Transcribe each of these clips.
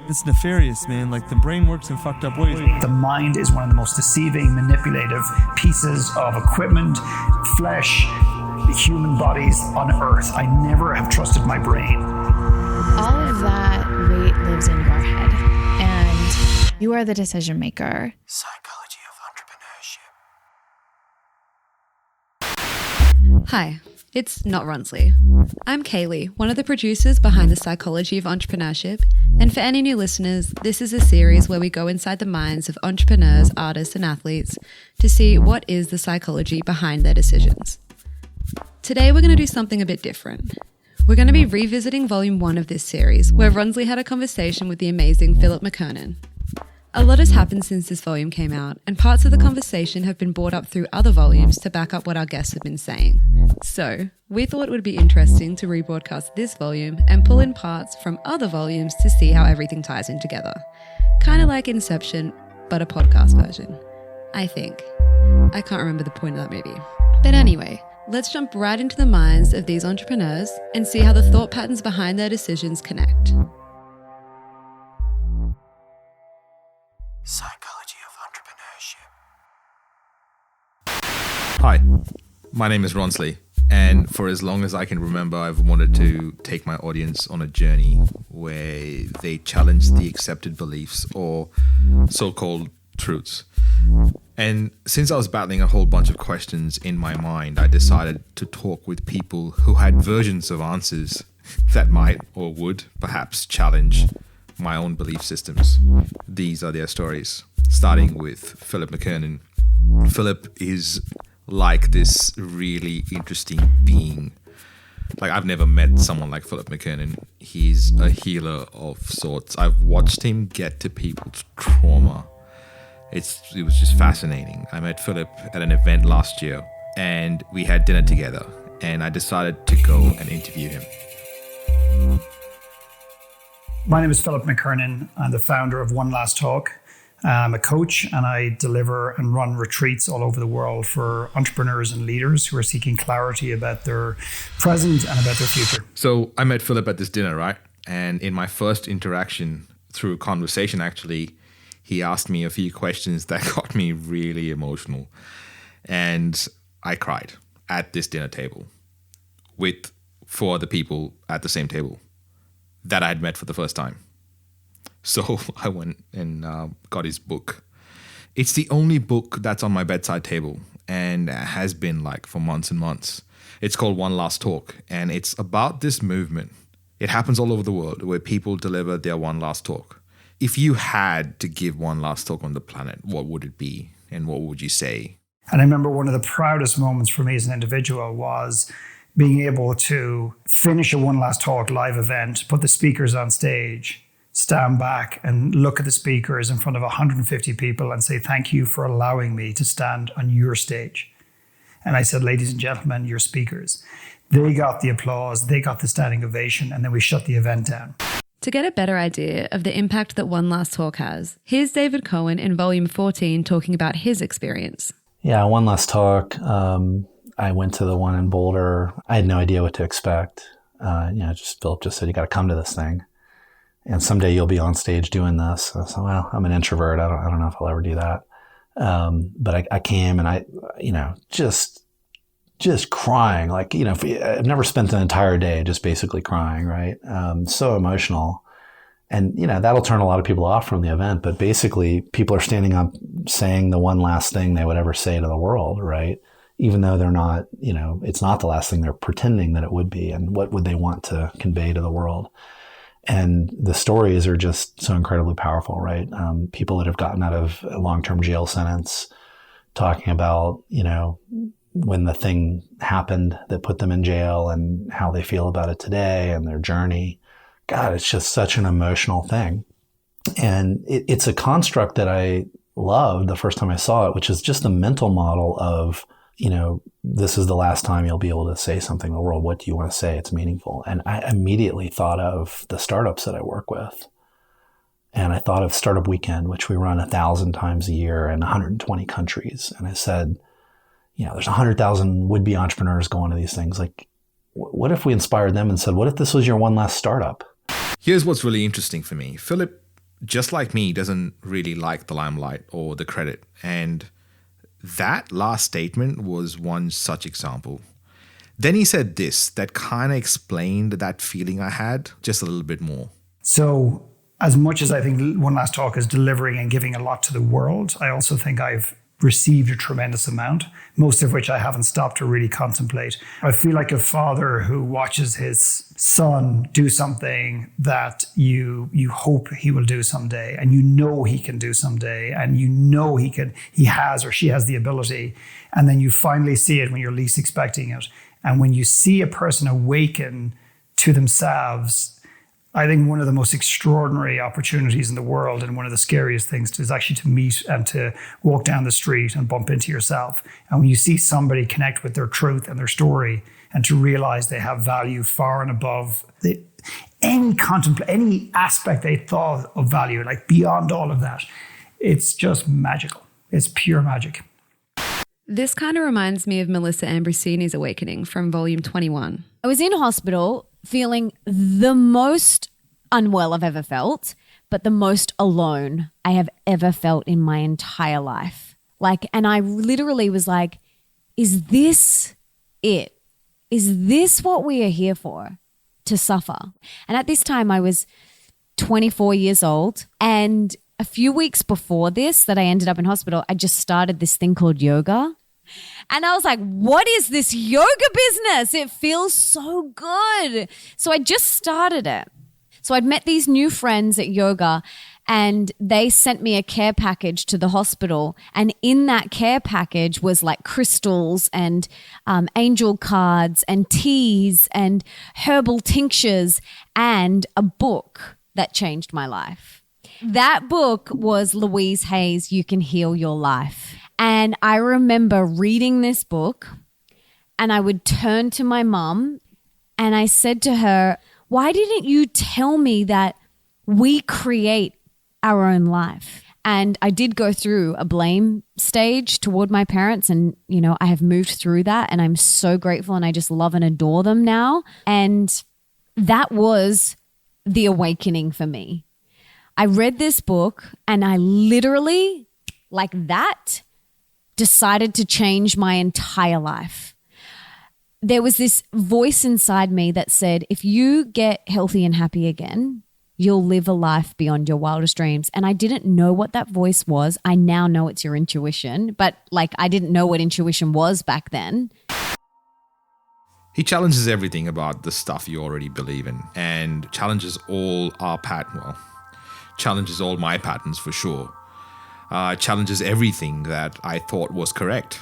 It's nefarious, man. Like, the brain works in fucked up ways. The mind is one of the most deceiving, manipulative pieces of equipment, flesh, human bodies on earth. I never have trusted my brain. All of that weight lives in your head, and you are the decision maker. Psychology of Entrepreneurship. Hi, it's not Ronsley. I'm Kaylee, one of the producers behind the Psychology of Entrepreneurship, and for any new listeners, this is a series where we go inside the minds of entrepreneurs, artists, and athletes to see what is the psychology behind their decisions. Today we're going to do something a bit different. We're going to be revisiting Volume 1 of this series, where Ronsley had a conversation with the amazing Philip McKernan. A lot has happened since this volume came out, and parts of the conversation have been brought up through other volumes to back up what our guests have been saying. So, we thought it would be interesting to rebroadcast this volume and pull in parts from other volumes to see how everything ties in together. Kind of like Inception, but a podcast version. I think. I can't remember the point of that movie. But anyway, let's jump right into the minds of these entrepreneurs and see how the thought patterns behind their decisions connect. Psychology of Entrepreneurship. Hi, my name is Ronsley, and for as long as I can remember, I've wanted to take my audience on a journey where they challenge the accepted beliefs or so-called truths. And since I was battling a whole bunch of questions in my mind, I decided to talk with people who had versions of answers that might or would perhaps challenge my own belief systems. These are their stories, starting with Philip McKernan. Philip is like this really interesting being. Like, I've never met someone like Philip McKernan. He's a healer of sorts. I've watched him get to people's trauma. It was just fascinating. I met Philip at an event last year, and we had dinner together, and I decided to go and interview him. My name is Philip McKernan. I'm the founder of One Last Talk. I'm a coach, and I deliver and run retreats all over the world for entrepreneurs and leaders who are seeking clarity about their present and about their future. So I met Philip at this dinner, right? And in my first interaction, through conversation actually, he asked me a few questions that got me really emotional. And I cried at this dinner table with 4 other people at the same table that I had met for the first time. So I went and got his book. It's the only book that's on my bedside table and has been like for months and months. It's called One Last Talk, and it's about this movement. It happens all over the world where people deliver their one last talk. If you had to give one last talk on the planet, what would it be and what would you say? And I remember one of the proudest moments for me as an individual was being able to finish a One Last Talk live event, put the speakers on stage, stand back and look at the speakers in front of 150 people and say, thank you for allowing me to stand on your stage. And I said, ladies and gentlemen, your speakers. They got the applause, they got the standing ovation, and then we shut the event down. To get a better idea of the impact that One Last Talk has, here's David Cohen in Volume 14 talking about his experience. Yeah, One Last Talk. I went to the one in Boulder. I had no idea what to expect. Philip just said, you got to come to this thing. And someday you'll be on stage doing this. I said, well, I'm an introvert. I don't know if I'll ever do that. But I came and I just crying. Like, I've never spent an entire day just basically crying, right? So emotional. And, that'll turn a lot of people off from the event. But basically, people are standing up saying the one last thing they would ever say to the world, right? Even though they're not, it's not the last thing, they're pretending that it would be. And what would they want to convey to the world? And the stories are just so incredibly powerful, right? People that have gotten out of a long-term jail sentence talking about, when the thing happened that put them in jail and how they feel about it today and their journey. God, it's just such an emotional thing. And it's a construct that I loved the first time I saw it, which is just a mental model of, this is the last time you'll be able to say something to the world. What do you want to say? It's meaningful. And I immediately thought of the startups that I work with. And I thought of Startup Weekend, which we run 1,000 times a year in 120 countries. And I said, there's 100,000 would-be entrepreneurs going to these things. Like, what if we inspired them and said, what if this was your one last startup? Here's what's really interesting for me. Philip just like me, doesn't really like the limelight or the credit. And that last statement was one such example. Then he said this that kind of explained that feeling I had just a little bit more. So as much as I think One Last Talk is delivering and giving a lot to the world, I also think I've received a tremendous amount, most of which I haven't stopped to really contemplate. I feel like a father who watches his son do something that you hope he will do someday, and you know he can do someday, and you know he has or she has the ability, and then you finally see it when you're least expecting it. And when you see a person awaken to themselves, I think one of the most extraordinary opportunities in the world, and one of the scariest things, is actually to meet and to walk down the street and bump into yourself. And when you see somebody connect with their truth and their story, and to realize they have value far and above any aspect they thought of value, like beyond all of that, it's just magical. It's pure magic. This kind of reminds me of Melissa Ambrosini's awakening from volume 21. I was in hospital feeling the most unwell I've ever felt, but the most alone I have ever felt in my entire life. And I literally was like, is this it? Is this what we are here for? To suffer? And at this time I was 24 years old, and a few weeks before this that I ended up in hospital, I just started this thing called yoga. And I was like, what is this yoga business? It feels so good. So I just started it. So I'd met these new friends at yoga, and they sent me a care package to the hospital. And in that care package was like crystals and angel cards and teas and herbal tinctures and a book that changed my life. That book was Louise Hay's You Can Heal Your Life. And I remember reading this book, and I would turn to my mom and I said to her, why didn't you tell me that we create our own life? And I did go through a blame stage toward my parents, and, I have moved through that, and I'm so grateful, and I just love and adore them now. And that was the awakening for me. I read this book, and I literally, like that, decided to change my entire life. There was this voice inside me that said, if you get healthy and happy again, you'll live a life beyond your wildest dreams. And I didn't know what that voice was. I now know it's your intuition, but I didn't know what intuition was back then. He challenges everything about the stuff you already believe in, and challenges all challenges all my patterns for sure. Challenges everything that I thought was correct.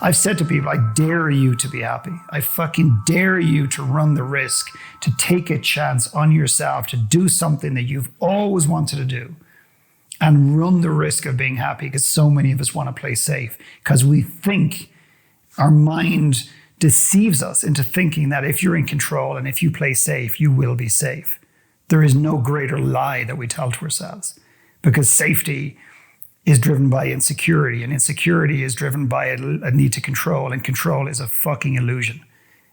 I've said to people, I dare you to be happy. I fucking dare you to run the risk, to take a chance on yourself, to do something that you've always wanted to do, and run the risk of being happy, because so many of us want to play safe, because we think our mind deceives us into thinking that if you're in control and if you play safe, you will be safe. There is no greater lie that we tell to ourselves, because safety is driven by insecurity, and insecurity is driven by a need to control, and control is a fucking illusion.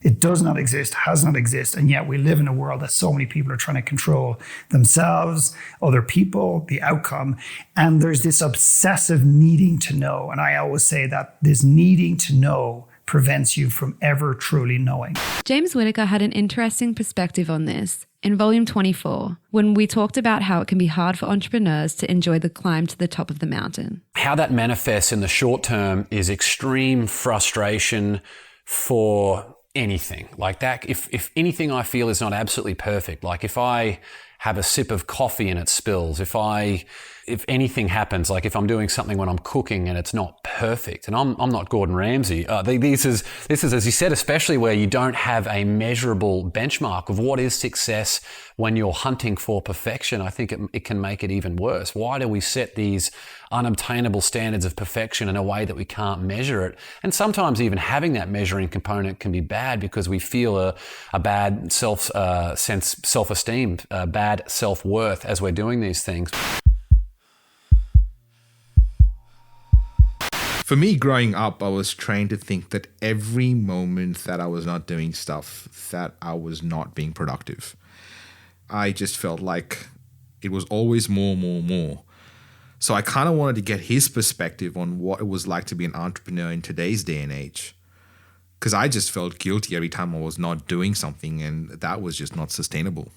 It does not exist, has not existed, and yet we live in a world that so many people are trying to control themselves, other people, the outcome, and there's this obsessive needing to know. And I always say that this needing to know prevents you from ever truly knowing. James Whitaker had an interesting perspective on this in volume 24, when we talked about how it can be hard for entrepreneurs to enjoy the climb to the top of the mountain. How that manifests in the short term is extreme frustration for anything like that. If anything I feel is not absolutely perfect, like if I have a sip of coffee and it spills, if anything happens, like if I'm doing something when I'm cooking and it's not perfect, and I'm not Gordon Ramsay. This is, as you said, especially where you don't have a measurable benchmark of what is success when you're hunting for perfection. I think it can make it even worse. Why do we set these unobtainable standards of perfection in a way that we can't measure it? And sometimes even having that measuring component can be bad, because we feel a bad self-esteem, bad self-worth as we're doing these things. For me, growing up, I was trained to think that every moment that I was not doing stuff, that I was not being productive. I just felt like It was always more, more, more. So I kind of wanted to get his perspective on what it was like to be an entrepreneur in today's day and age. Because I just felt guilty every time I was not doing something, and that was just not sustainable.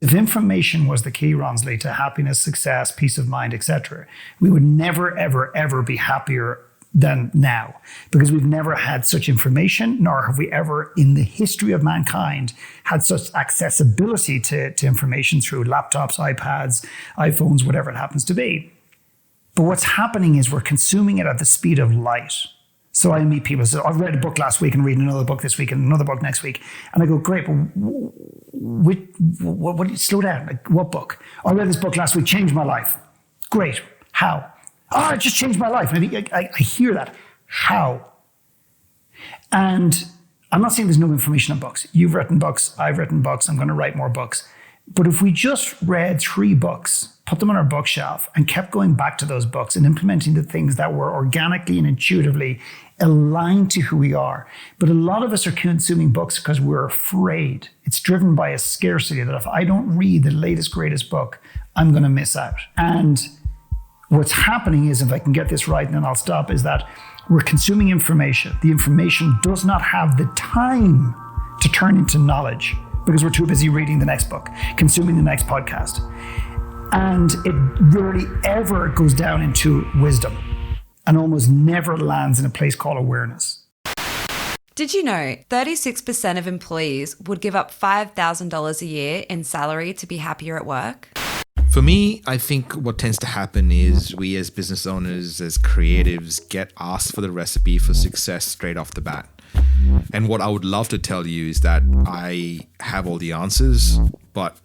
If information was the key, Ronsley, to happiness, success, peace of mind, etc., we would never, ever, ever be happier than now, because we've never had such information, nor have we ever in the history of mankind had such accessibility to information through laptops, iPads, iPhones, whatever it happens to be. But what's happening is we're consuming it at the speed of light. So I meet people, so I've read a book last week and reading another book this week and another book next week. And I go, great, but what slow down, like what book? I read this book last week, changed my life. Great, how? Oh, it just changed my life. And I hear that. How? And I'm not saying there's no information on books. You've written books, I've written books, I'm going to write more books. But if we just read 3 books, put them on our bookshelf and kept going back to those books and implementing the things that were organically and intuitively aligned to who we are. But a lot of us are consuming books because we're afraid. It's driven by a scarcity that if I don't read the latest, greatest book, I'm going to miss out. And what's happening is, if I can get this right and then I'll stop, is that we're consuming information. The information does not have the time to turn into knowledge because we're too busy reading the next book, consuming the next podcast. And it rarely ever goes down into wisdom and almost never lands in a place called awareness. Did you know 36% of employees would give up $5,000 a year in salary to be happier at work? For me, I think what tends to happen is we as business owners, as creatives, get asked for the recipe for success straight off the bat. And what I would love to tell you is that I have all the answers, but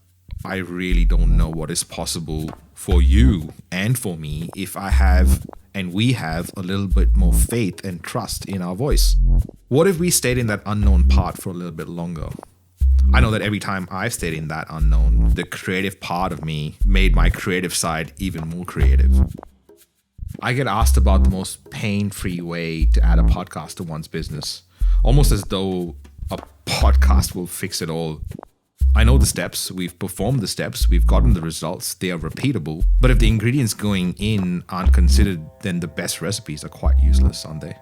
I really don't know what is possible for you and for me if I have and we have a little bit more faith and trust in our voice. What if we stayed in that unknown part for a little bit longer? I know that every time I've stayed in that unknown, the creative part of me made my creative side even more creative. I get asked about the most pain-free way to add a podcast to one's business, almost as though a podcast will fix it all. I know the steps, we've performed the steps, we've gotten the results, they are repeatable. But if the ingredients going in aren't considered, then the best recipes are quite useless, aren't they?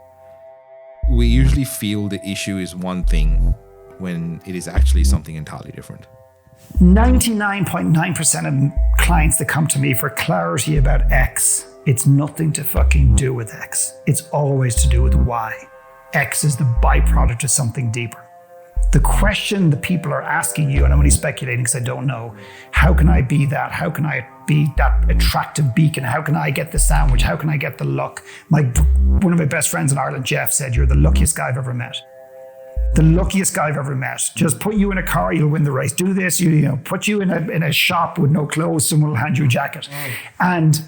We usually feel the issue is one thing when it is actually something entirely different. 99.9% of clients that come to me for clarity about X, it's nothing to fucking do with X. It's always to do with Y. X is the byproduct of something deeper. The question the people are asking you, and I'm only speculating because I don't know, how can I be that? How can I be that attractive beacon? How can I get the sandwich? How can I get the luck? One of my best friends in Ireland, Jeff, said, "You're the luckiest guy I've ever met." The luckiest guy I've ever met. Just put you in a car, you'll win the race. Do this, put you in a shop with no clothes, someone will hand you a jacket. And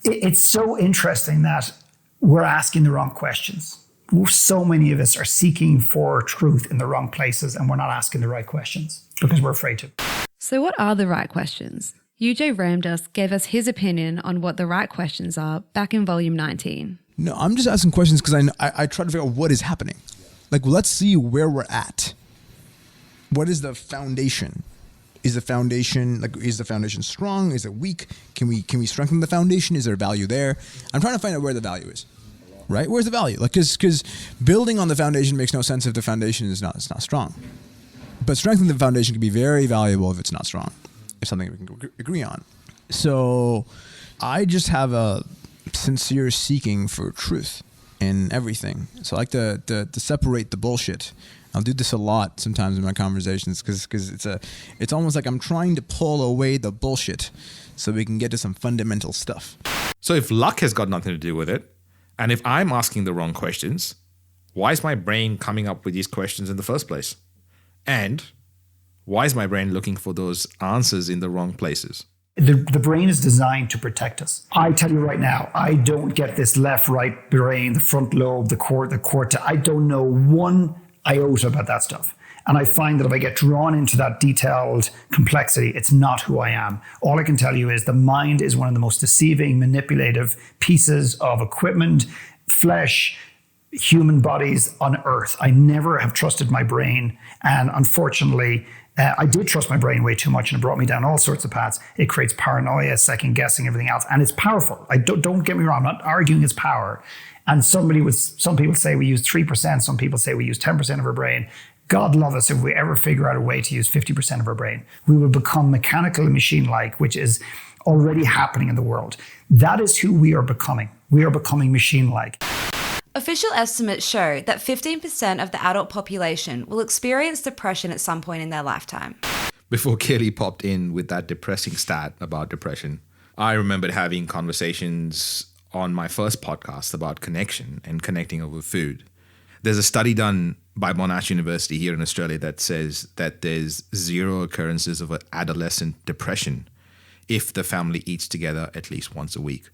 it's so interesting that we're asking the wrong questions. So many of us are seeking for truth in the wrong places and we're not asking the right questions because we're afraid to. So what are the right questions? UJ Ramdas gave us his opinion on what the right questions are back in volume 19. No, I'm just asking questions because I try to figure out what is happening. Like, let's see where we're at. What is the foundation? Is the foundation strong? Is it weak? Can we strengthen the foundation? Is there value there? I'm trying to find out where the value is. Right? Where's the value? Like, because building on the foundation makes no sense if the foundation is not strong. But strengthening the foundation can be very valuable if it's not strong. If something we can agree on. So I just have a sincere seeking for truth in everything. So I like to separate the bullshit. I'll do this a lot sometimes in my conversations because it's almost like I'm trying to pull away the bullshit so we can get to some fundamental stuff. So if luck has got nothing to do with it, and if I'm asking the wrong questions, why is my brain coming up with these questions in the first place? And why is my brain looking for those answers in the wrong places? The brain is designed to protect us. I tell you right now, I don't get this left-right brain, the front lobe, the cortex. I don't know one iota about that stuff. And I find that if I get drawn into that detailed complexity, it's not who I am. All I can tell you is the mind is one of the most deceiving, manipulative pieces of equipment, flesh, human bodies on earth. I never have trusted my brain. And unfortunately, I did trust my brain way too much, and it brought me down all sorts of paths. It creates paranoia, second guessing, everything else, and it's powerful. Don't get me wrong. I'm not arguing its power. And some people say we use 3%. Some people say we use 10% of our brain. God love us if we ever figure out a way to use 50% of our brain. We will become mechanical and machine-like, which is already happening in the world. That is who we are becoming. We are becoming machine-like. Official estimates show that 15% of the adult population will experience depression at some point in their lifetime. Before Kelly popped in with that depressing stat about depression, I remembered having conversations on my first podcast about connection and connecting over food. There's a study done by Monash University here in Australia that says that there's 0 occurrences of adolescent depression if the family eats together at least once a week.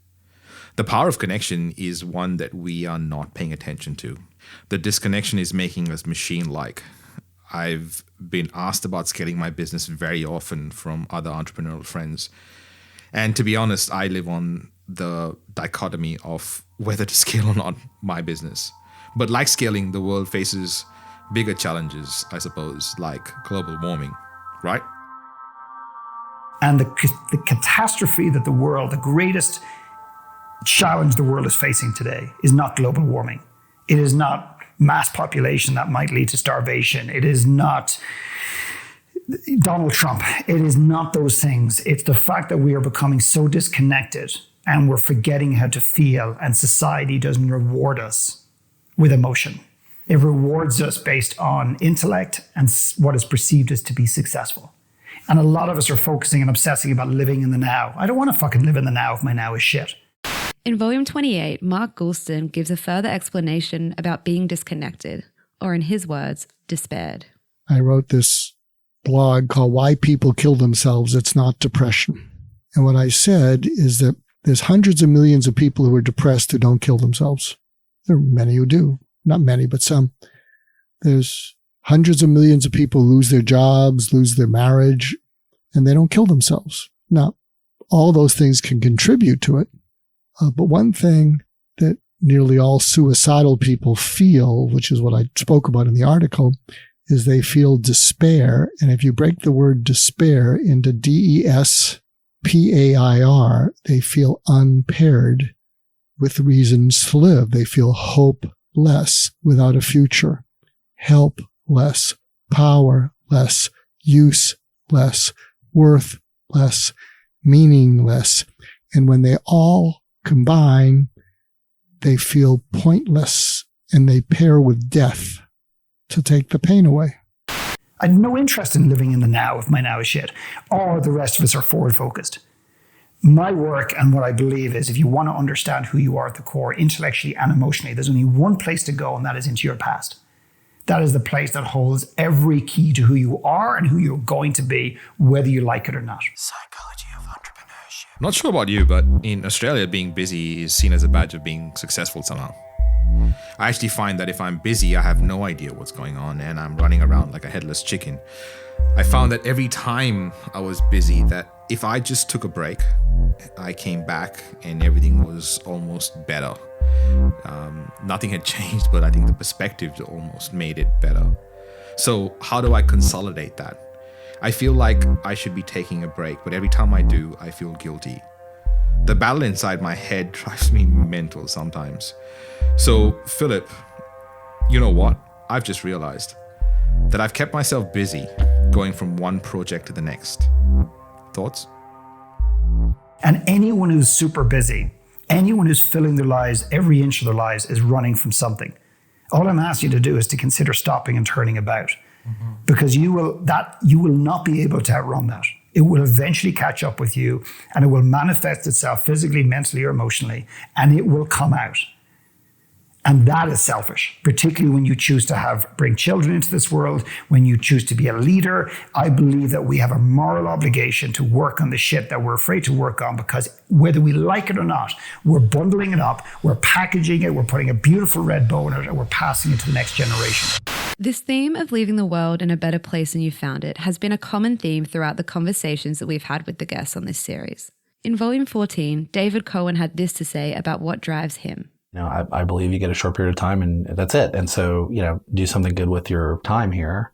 The power of connection is one that we are not paying attention to. The disconnection is making us machine-like. I've been asked about scaling my business very often from other entrepreneurial friends. And to be honest, I live on the dichotomy of whether to scale or not my business. But like scaling, the world faces bigger challenges, I suppose, like global warming, right? And the catastrophe that the greatest challenge the world is facing today is not global warming. It is not mass population that might lead to starvation. It is not Donald Trump. It is not those things. It's the fact that we are becoming so disconnected and we're forgetting how to feel, and society doesn't reward us with emotion. It rewards us based on intellect and what is perceived as to be successful. And a lot of us are focusing and obsessing about living in the now. I don't want to fucking live in the now if my now is shit. In volume 28, Mark Goulston gives a further explanation about being disconnected, or in his words, despaired. I wrote this blog called Why People Kill Themselves, It's Not Depression. And what I said is that there's hundreds of millions of people who are depressed who don't kill themselves. There are many who do. Not many, but some. There's hundreds of millions of people lose their jobs, lose their marriage, and they don't kill themselves. Now, all those things can contribute to it. But one thing that nearly all suicidal people feel, which is what I spoke about in the article, is they feel despair. And if you break the word despair into DESPAIR, they feel unpaired with reasons to live. They feel hopeless, without a future, helpless, powerless, useless, worthless, meaningless. And when they all combine, they feel pointless, and they pair with death to take the pain away. I have no interest in living in the now if my now is shit, or the rest of us are forward focused. My work and what I believe is, if you want to understand who you are at the core, intellectually and emotionally, there's only one place to go, and that is into your past. That is the place that holds every key to who you are and who you're going to be, whether you like it or not. Psychology of Entrepreneurship. Not sure about you, but in Australia, being busy is seen as a badge of being successful somehow. I actually find that if I'm busy, I have no idea what's going on, and I'm running around like a headless chicken. I found that every time I was busy, that if I just took a break, I came back and everything was almost better. Nothing had changed, but I think the perspective almost made it better. So how do I consolidate that? I feel like I should be taking a break, but every time I do, I feel guilty. The battle inside my head drives me mental sometimes. So, Philip, you know what? I've just realized that I've kept myself busy going from one project to the next. Thoughts? And anyone who's super busy, anyone who's filling their lives, every inch of their lives, is running from something. All I'm asking you to do is to consider stopping and turning about. Because you will not be able to outrun that. It will eventually catch up with you, and it will manifest itself physically, mentally, or emotionally, and it will come out. And that is selfish, particularly when you choose to bring children into this world, when you choose to be a leader. I believe that we have a moral obligation to work on the shit that we're afraid to work on, because whether we like it or not, we're bundling it up, we're packaging it, we're putting a beautiful red bow in it, and we're passing it to the next generation. This theme of leaving the world in a better place than you found it has been a common theme throughout the conversations that we've had with the guests on this series. In volume 14, David Cohen had this to say about what drives him. I believe you get a short period of time and that's it. And so, do something good with your time here.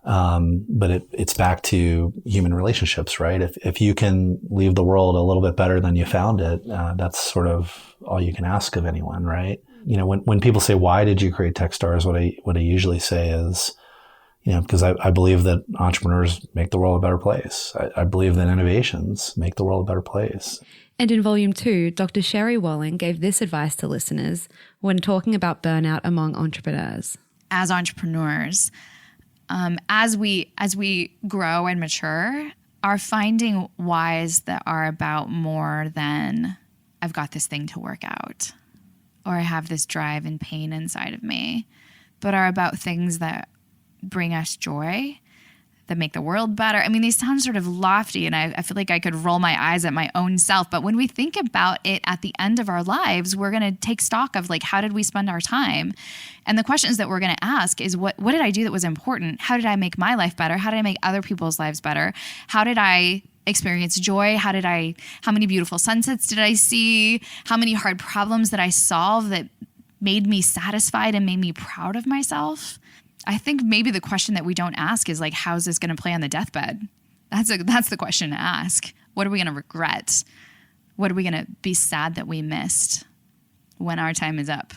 But it's back to human relationships, right? If you can leave the world a little bit better than you found it, that's sort of all you can ask of anyone, right? You know, when people say, why did you create Techstars? What I usually say is, you know, because I believe that entrepreneurs make the world a better place. I believe that innovations make the world a better place. And in Volume 2, Dr. Sherry Walling gave this advice to listeners when talking about burnout among entrepreneurs. As entrepreneurs, as we grow and mature, are finding whys that are about more than I've got this thing to work out, or I have this drive and pain inside of me, but are about things that bring us joy, that make the world better. I mean, these sound sort of lofty, and I feel like I could roll my eyes at my own self. But when we think about it at the end of our lives, we're going to take stock of, like, how did we spend our time? And the questions that we're going to ask is, what did I do that was important? How did I make my life better? How did I make other people's lives better? How did I experience joy? How many beautiful sunsets did I see? How many hard problems did I solve that made me satisfied and made me proud of myself? I think maybe the question that we don't ask is, like, how's this going to play on the deathbed? That's the question to ask. What are we going to regret? What are we going to be sad that we missed when our time is up?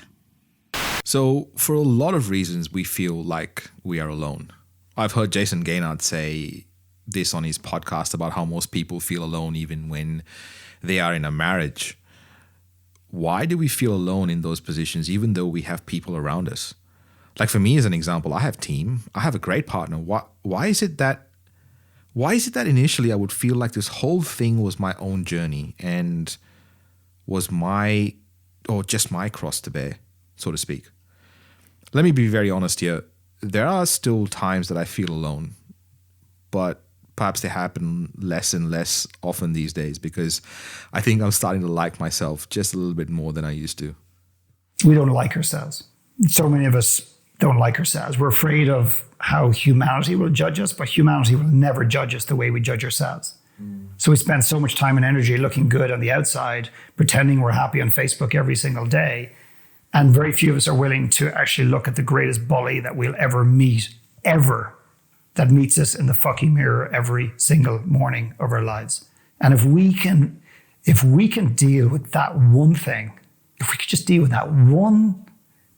So for a lot of reasons, we feel like we are alone. I've heard Jason Gaynard say this on his podcast about how most people feel alone even when they are in a marriage. Why do we feel alone in those positions even though we have people around us? Like, for me, as an example, I have team. I have a great partner. Why is it that initially I would feel like this whole thing was my own journey and was just my cross to bear, so to speak? Let me be very honest here. There are still times that I feel alone, but perhaps they happen less and less often these days because I think I'm starting to like myself just a little bit more than I used to. We don't like ourselves. So many of us don't like ourselves. We're afraid of how humanity will judge us, but humanity will never judge us the way we judge ourselves. So we spend so much time and energy looking good on the outside, pretending we're happy on Facebook every single day. And very few of us are willing to actually look at the greatest bully that we'll ever meet, that meets us in the fucking mirror every single morning of our lives. And if we can deal with that one thing, if we could just deal with that one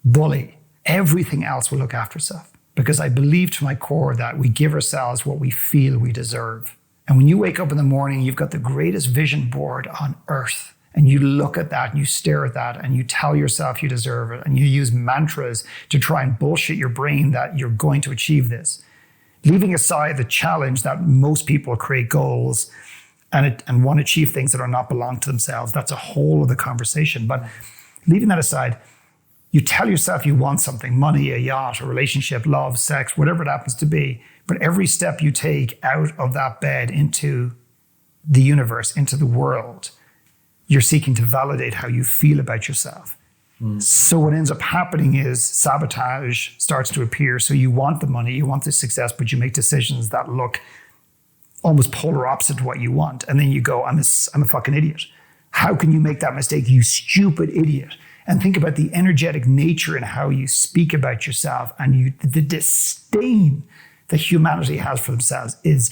bully, everything else will look after itself. Because I believe to my core that we give ourselves what we feel we deserve. And when you wake up in the morning, you've got the greatest vision board on earth. And you look at that and you stare at that and you tell yourself you deserve it. And you use mantras to try and bullshit your brain that you're going to achieve this. Leaving aside the challenge that most people create goals and want to achieve things that are not belong to themselves. That's a whole other conversation. But leaving that aside, you tell yourself you want something, money, a yacht, a relationship, love, sex, whatever it happens to be. But every step you take out of that bed into the universe, into the world, you're seeking to validate how you feel about yourself. So what ends up happening is sabotage starts to appear. So you want the money, you want the success, but you make decisions that look almost polar opposite to what you want. And then you go, I'm a fucking idiot. How can you make that mistake, you stupid idiot? And think about the energetic nature and how you speak about yourself, and the disdain that humanity has for themselves is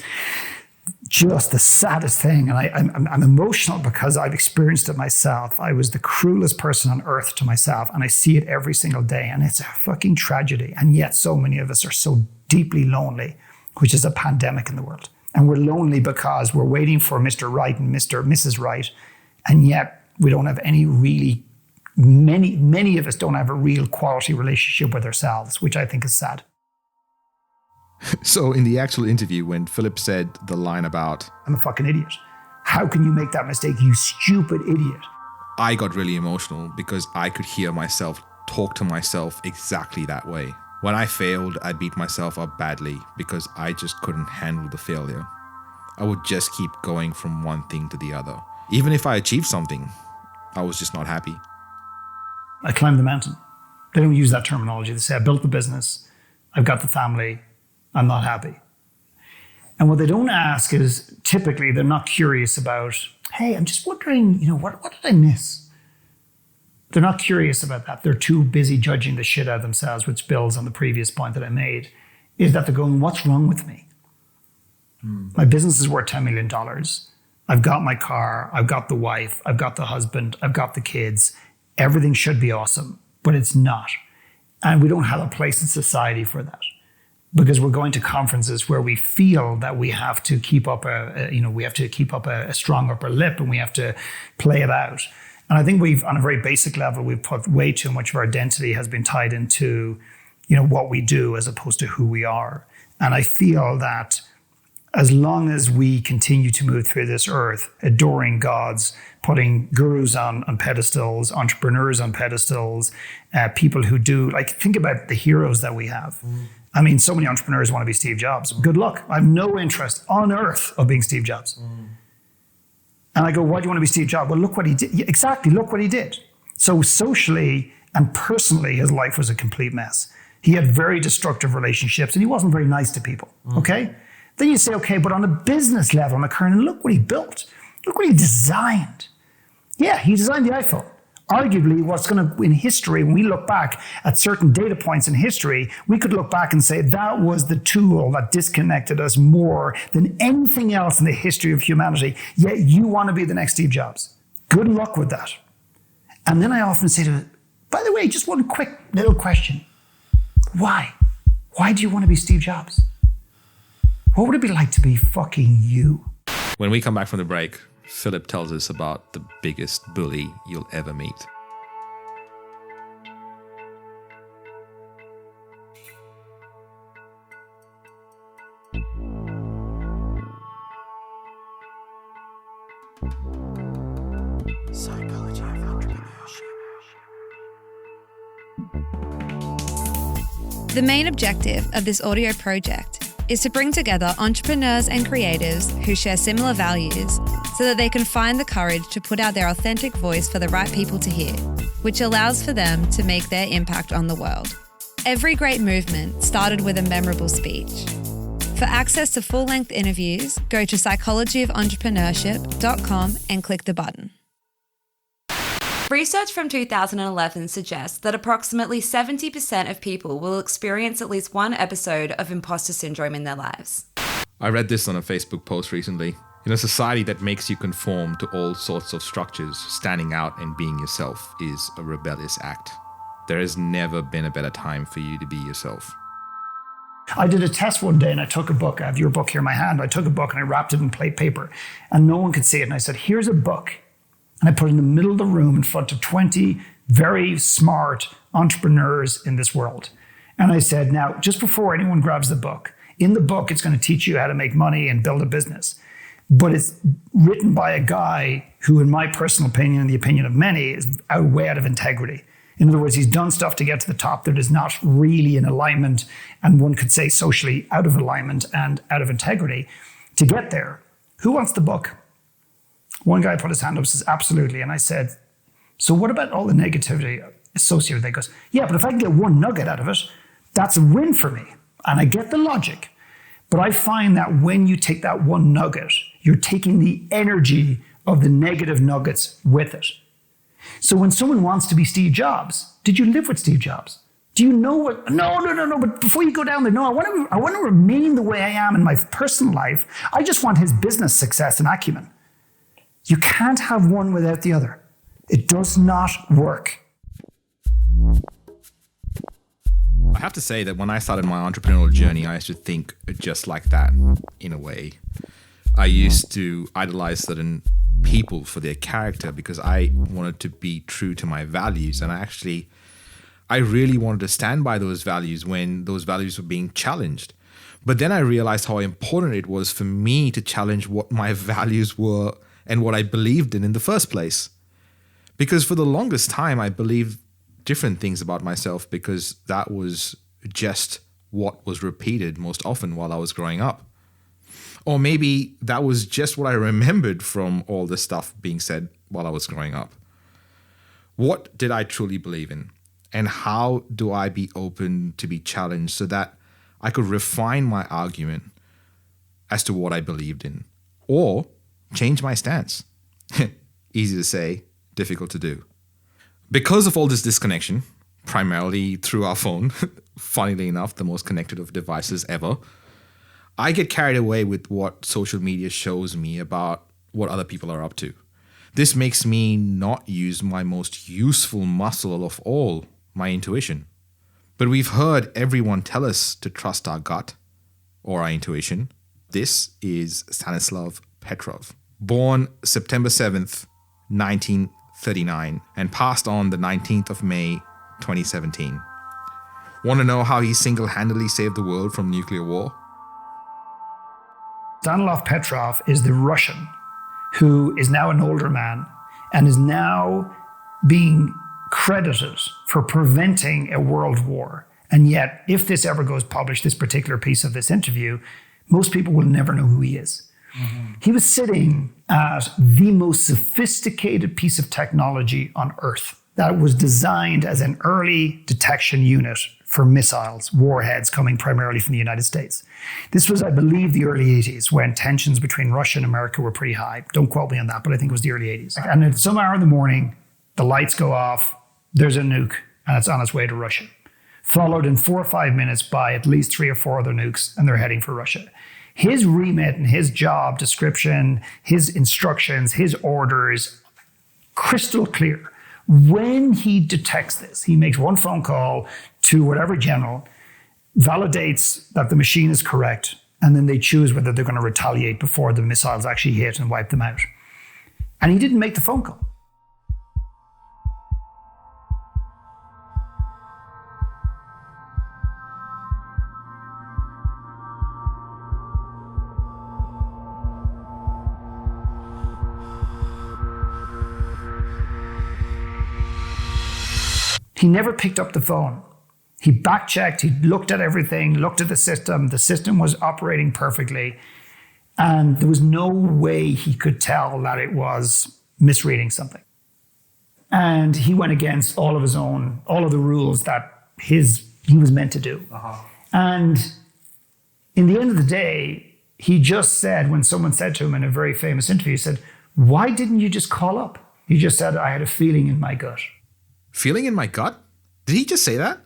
just the saddest thing. And I'm emotional because I've experienced it myself. I was the cruelest person on earth to myself, and I see it every single day, and it's a fucking tragedy. And yet so many of us are so deeply lonely, which is a pandemic in the world. And we're lonely because we're waiting for Mr. Right and Mrs. Right, and yet we don't have any really, many of us don't have a real quality relationship with ourselves, which I think is sad. So in the actual interview, when Philip said the line about, I'm a fucking idiot. How can you make that mistake, you stupid idiot? I got really emotional because I could hear myself talk to myself exactly that way. When I failed, I beat myself up badly because I just couldn't handle the failure. I would just keep going from one thing to the other. Even if I achieved something, I was just not happy. I climbed the mountain. They don't use that terminology. They say, I built the business, I've got the family, I'm not happy. And what they don't ask is, typically they're not curious about, hey, I'm just wondering, what did I miss? They're not curious about that. They're too busy judging the shit out of themselves, which builds on the previous point that I made. is that they're going, what's wrong with me? My business is worth $10 million. I've got my car. I've got the wife. I've got the husband. I've got the kids. Everything should be awesome, but it's not. And we don't have a place in society for that, because we're going to conferences where we feel that we have to keep up a strong upper lip, and we have to play it out. And I think on a very basic level, we've put way too much of our identity has been tied into, what we do as opposed to who we are. And I feel that as long as we continue to move through this earth, adoring gods, putting gurus on pedestals, entrepreneurs on pedestals, people who do, think about the heroes that we have. I mean, so many entrepreneurs want to be Steve Jobs. Good luck. I have no interest on earth of being Steve Jobs. And I go, why do you want to be Steve Jobs? Well, look what he did. Yeah, exactly, look what he did. So socially and personally, his life was a complete mess. He had very destructive relationships, and he wasn't very nice to people, okay? Then you say, okay, but on a business level, McKernan, look what he built. Look what he designed. Yeah, he designed the iPhone. Arguably, in history, when we look back at certain data points in history, we could look back and say that was the tool that disconnected us more than anything else in the history of humanity. Yet you want to be the next Steve Jobs. Good luck with that. And then I often say to him, by the way, just one quick little question. Why? Why do you want to be Steve Jobs? What would it be like to be fucking you? When we come back from the break, Philip tells us about the biggest bully you'll ever meet. Psychology of Entrepreneurship. The main objective of this audio project is to bring together entrepreneurs and creatives who share similar values so that they can find the courage to put out their authentic voice for the right people to hear, which allows for them to make their impact on the world. Every great movement started with a memorable speech. For access to full-length interviews, go to psychologyofentrepreneurship.com and click the button. Research from 2011 suggests that approximately 70% of people will experience at least one episode of imposter syndrome in their lives. I read this on a Facebook post recently. In a society that makes you conform to all sorts of structures, standing out and being yourself is a rebellious act. There has never been a better time for you to be yourself. I did a test one day and I took a book. I have your book here in my hand. I took a book and I wrapped it in plate paper and no one could see it. And I said, here's a book. And I put it in the middle of the room in front of 20 very smart entrepreneurs in this world. And I said, now, just before anyone grabs the book, in the book, it's going to teach you how to make money and build a business. But it's written by a guy who, in my personal opinion and the opinion of many, is way out of integrity. In other words, he's done stuff to get to the top that is not really in alignment, and one could say socially out of alignment and out of integrity to get there. Who wants the book? One guy put his hand up and says, absolutely. And I said, so what about all the negativity associated with it? He goes, yeah, but if I can get one nugget out of it, that's a win for me. And I get the logic. But I find that when you take that one nugget, you're taking the energy of the negative nuggets with it. So when someone wants to be Steve Jobs, did you live with Steve Jobs? Do you know what? No. But before you go down there, no, I want to remain the way I am in my personal life. I just want his business success and acumen. You can't have one without the other. It does not work. I have to say that when I started my entrepreneurial journey, I used to think just like that, in a way. I used to idolize certain people for their character because I wanted to be true to my values. And I really wanted to stand by those values when those values were being challenged. But then I realized how important it was for me to challenge what my values were and what I believed in the first place. Because for the longest time, I believed different things about myself because that was just what was repeated most often while I was growing up. Or maybe that was just what I remembered from all the stuff being said while I was growing up. What did I truly believe in? And how do I be open to be challenged so that I could refine my argument as to what I believed in? Or change my stance. Easy to say, difficult to do. Because of all this disconnection, primarily through our phone, funnily enough, the most connected of devices ever, I get carried away with what social media shows me about what other people are up to. This makes me not use my most useful muscle of all, my intuition. But we've heard everyone tell us to trust our gut or our intuition. This is Stanislav Petrov, born September 7th, 1939, and passed on the 19th of May, 2017. Want to know how he single-handedly saved the world from nuclear war? Stanislav Petrov is the Russian who is now an older man and is now being credited for preventing a world war. And yet, if this ever goes published, this particular piece of this interview, most people will never know who he is. Mm-hmm. He was sitting at the most sophisticated piece of technology on Earth that was designed as an early detection unit for missiles, warheads coming primarily from the United States. This was, I believe, the early 80s when tensions between Russia and America were pretty high. Don't quote me on that, but I think it was the early 80s. And at some hour in the morning, the lights go off, there's a nuke, and it's on its way to Russia. Followed in 4 or 5 minutes by at least 3 or 4 other nukes, and they're heading for Russia. His remit and his job description, his instructions, his orders, crystal clear. When he detects this, he makes one phone call to whatever general, validates that the machine is correct, and then they choose whether they're going to retaliate before the missiles actually hit and wipe them out. And he didn't make the phone call. He never picked up the phone. He back-checked, he looked at everything, looked at the system. The system was operating perfectly. And there was no way he could tell that it was misreading something. And he went against all of the rules that he was meant to do. Uh-huh. And in the end of the day, he just said, when someone said to him in a very famous interview, he said, "Why didn't you just call up?" He just said, "I had a feeling in my gut." Feeling in my gut? Did he just say that?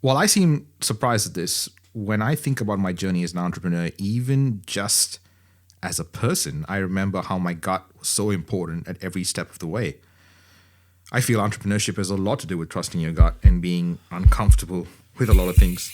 Well, I seem surprised at this. When I think about my journey as an entrepreneur, even just as a person, I remember how my gut was so important at every step of the way. I feel entrepreneurship has a lot to do with trusting your gut and being uncomfortable with a lot of things.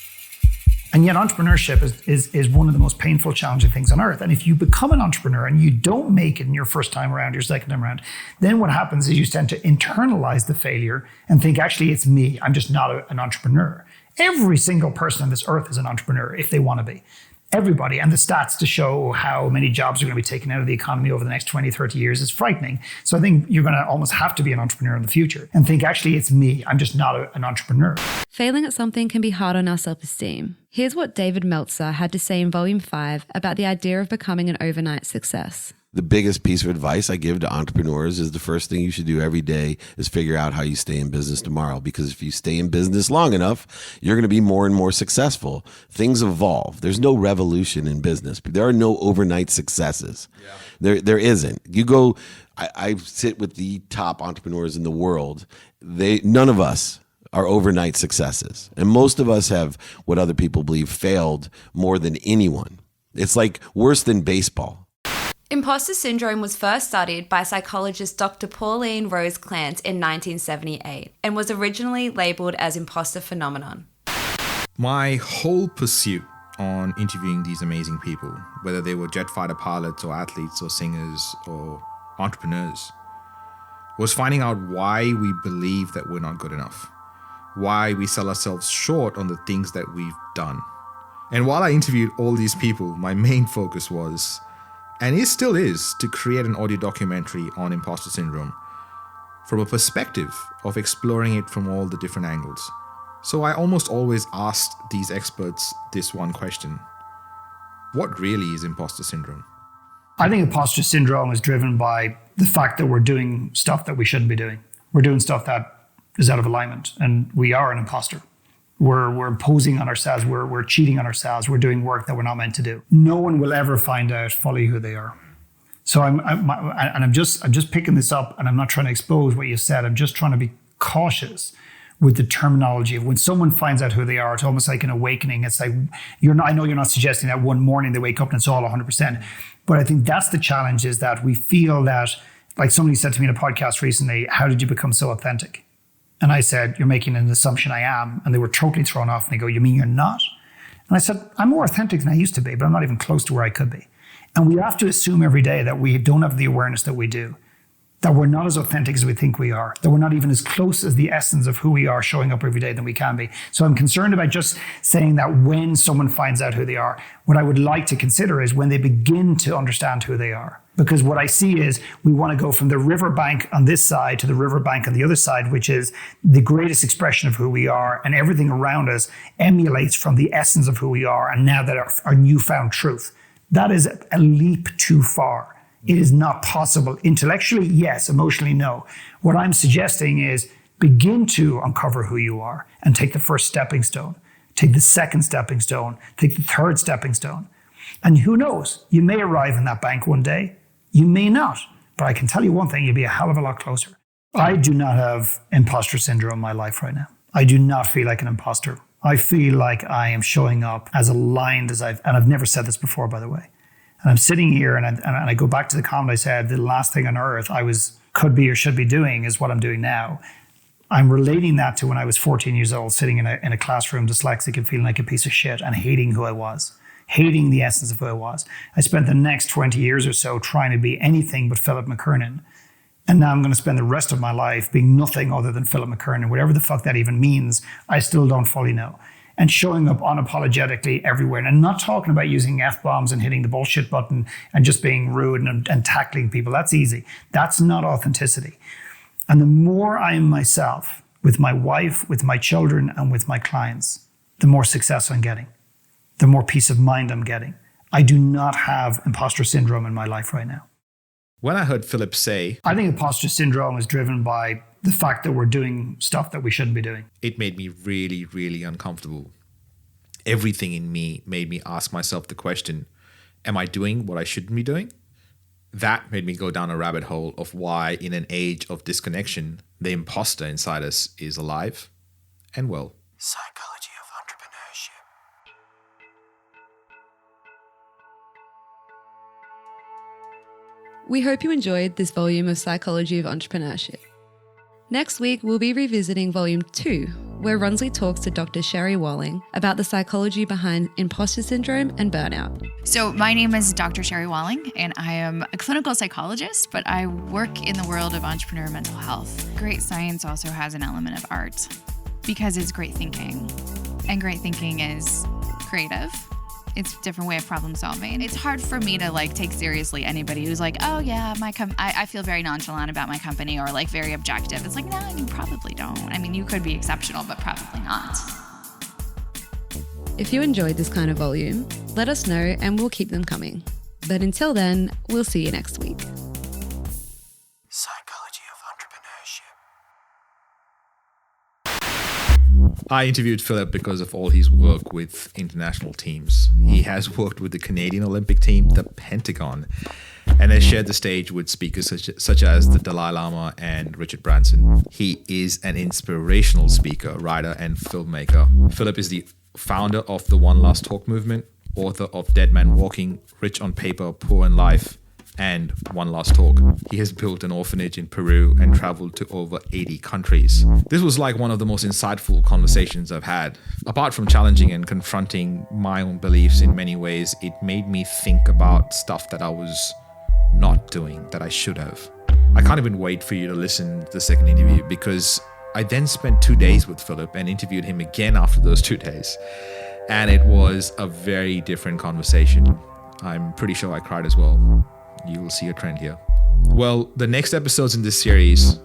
And yet entrepreneurship is one of the most painful, challenging things on earth. And if you become an entrepreneur and you don't make it in your first time around, your second time around, then what happens is you tend to internalize the failure and think, actually, it's me. I'm just not an entrepreneur. Every single person on this earth is an entrepreneur if they want to be. Everybody. And the stats to show how many jobs are going to be taken out of the economy over the next 20, 30 years is frightening. So I think you're going to almost have to be an entrepreneur in the future and think, actually, it's me. I'm just not an entrepreneur. Failing at something can be hard on our self-esteem. Here's what David Meltzer had to say in Volume 5 about the idea of becoming an overnight success. The biggest piece of advice I give to entrepreneurs is the first thing you should do every day is figure out how you stay in business tomorrow. Because if you stay in business long enough, you're going to be more and more successful. Things evolve. There's no revolution in business. There are no overnight successes. Yeah. There isn't. You go, I sit with the top entrepreneurs in the world. None of us are overnight successes. And most of us have what other people believe failed more than anyone. It's like worse than baseball. Impostor syndrome was first studied by psychologist Dr. Pauline Rose Clance in 1978 and was originally labeled as imposter phenomenon. My whole pursuit on interviewing these amazing people, whether they were jet fighter pilots or athletes or singers or entrepreneurs, was finding out why we believe that we're not good enough, why we sell ourselves short on the things that we've done. And while I interviewed all these people, my main focus was, and it still is, to create an audio documentary on imposter syndrome from a perspective of exploring it from all the different angles. So I almost always asked these experts this one question: what really is imposter syndrome? I think imposter syndrome is driven by the fact that we're doing stuff that we shouldn't be doing. We're doing stuff that is out of alignment, and we are an imposter. We're imposing on ourselves. We're cheating on ourselves. We're doing work that we're not meant to do. No one will ever find out fully who they are. So I'm just picking this up, and I'm not trying to expose what you said. I'm just trying to be cautious with the terminology of when someone finds out who they are, it's almost like an awakening. It's like, I know you're not suggesting that one morning they wake up and it's all 100%, but I think that's the challenge, is that we feel that, like somebody said to me in a podcast recently, how did you become so authentic? And I said, you're making an assumption I am. And they were totally thrown off and they go, you mean you're not? And I said, I'm more authentic than I used to be, but I'm not even close to where I could be. And we have to assume every day that we don't have the awareness that we do, that we're not as authentic as we think we are, that we're not even as close as the essence of who we are showing up every day than we can be. So I'm concerned about just saying that when someone finds out who they are, what I would like to consider is when they begin to understand who they are. Because what I see is we want to go from the riverbank on this side to the riverbank on the other side, which is the greatest expression of who we are, and everything around us emulates from the essence of who we are, and now that our newfound truth. That is a leap too far. It is not possible. Intellectually, yes. Emotionally, no. What I'm suggesting is begin to uncover who you are and take the first stepping stone, take the second stepping stone, take the third stepping stone. And who knows, you may arrive in that bank one day, you may not. But I can tell you one thing, you'll be a hell of a lot closer. I do not have imposter syndrome in my life right now. I do not feel like an imposter. I feel like I am showing up as aligned as and I've never said this before, by the way. And I'm sitting here and I go back to the comment I said, the last thing on earth I could be or should be doing is what I'm doing now. I'm relating that to when I was 14 years old, sitting in a classroom, dyslexic and feeling like a piece of shit and hating who I was, hating the essence of who I was. I spent the next 20 years or so trying to be anything but Philip McKernan. And now I'm going to spend the rest of my life being nothing other than Philip McKernan. Whatever the fuck that even means, I still don't fully know. And showing up unapologetically everywhere. And I'm not talking about using F-bombs and hitting the bullshit button and just being rude and tackling people. That's easy. That's not authenticity. And the more I am myself, with my wife, with my children, and with my clients, the more success I'm getting, the more peace of mind I'm getting. I do not have imposter syndrome in my life right now. When I heard Philip say, I think imposter syndrome is driven by the fact that we're doing stuff that we shouldn't be doing. It made me really, really uncomfortable. Everything in me made me ask myself the question, am I doing what I shouldn't be doing? That made me go down a rabbit hole of why, in an age of disconnection, the imposter inside us is alive and well. Psychology of Entrepreneurship. We hope you enjoyed this volume of Psychology of Entrepreneurship. Next week, we'll be revisiting Volume 2, where Ronsley talks to Dr. Sherry Walling about the psychology behind imposter syndrome and burnout. So my name is Dr. Sherry Walling, and I am a clinical psychologist, but I work in the world of entrepreneur mental health. Great science also has an element of art because it's great thinking, and great thinking is creative. It's a different way of problem solving. It's hard for me to take seriously anybody who's like, oh yeah, I feel very nonchalant about my company, or very objective. It's like, no, you probably don't. I mean, you could be exceptional, but probably not. If you enjoyed this kind of volume, let us know and we'll keep them coming. But until then, we'll see you next week. Psychology of Entrepreneurship. I interviewed Philip because of all his work with international teams. He has worked with the Canadian Olympic team, the Pentagon, and has shared the stage with speakers such as the Dalai Lama and Richard Branson. He is an inspirational speaker, writer, and filmmaker. Philip is the founder of the One Last Talk movement, author of Dead Man Walking, Rich on Paper, Poor in Life, and One Last Talk. He has built an orphanage in Peru and traveled to over 80 countries. This was one of the most insightful conversations I've had. Apart from challenging and confronting my own beliefs in many ways, it made me think about stuff that I was not doing that I should have. I can't even wait for you to listen to the second interview, because I then spent 2 days with Philip and interviewed him again after those 2 days. And it was a very different conversation. I'm pretty sure I cried as well. You will see a trend here. Well, the next episodes in this series,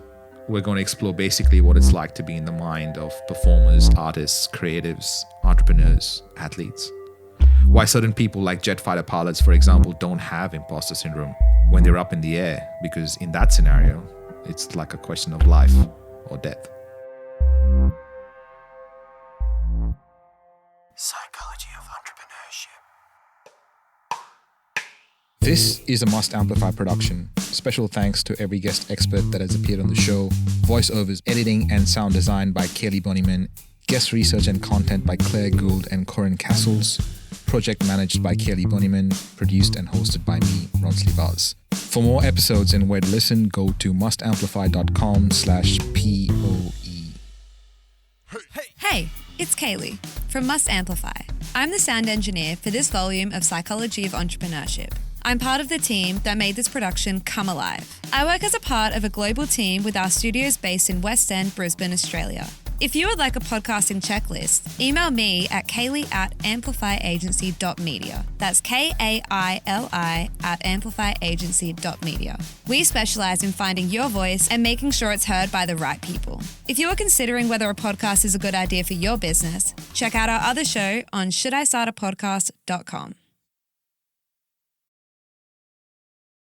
we're going to explore basically what it's like to be in the mind of performers, artists, creatives, entrepreneurs, athletes. Why certain people like jet fighter pilots, for example, don't have imposter syndrome when they're up in the air, because in that scenario, it's like a question of life or death. Psychology of Entrepreneurship. This is a Must Amplify production. Special thanks to every guest expert that has appeared on the show. Voiceovers, editing, and sound design by Kaylee Bonnyman. Guest research and content by Claire Gould and Corinne Castles. Project managed by Kaylee Bonnyman. Produced and hosted by me, Ronsley Vaz. For more episodes and where to listen, go to mustamplify.com/POE. Hey, it's Kaylee from Must Amplify. I'm the sound engineer for this volume of Psychology of Entrepreneurship. I'm part of the team that made this production come alive. I work as a part of a global team with our studios based in West End, Brisbane, Australia. If you would like a podcasting checklist, email me at kaylee@amplifyagency.media. That's KAILI@amplifyagency.media. We specialize in finding your voice and making sure it's heard by the right people. If you are considering whether a podcast is a good idea for your business, check out our other show on shouldistartapodcast.com.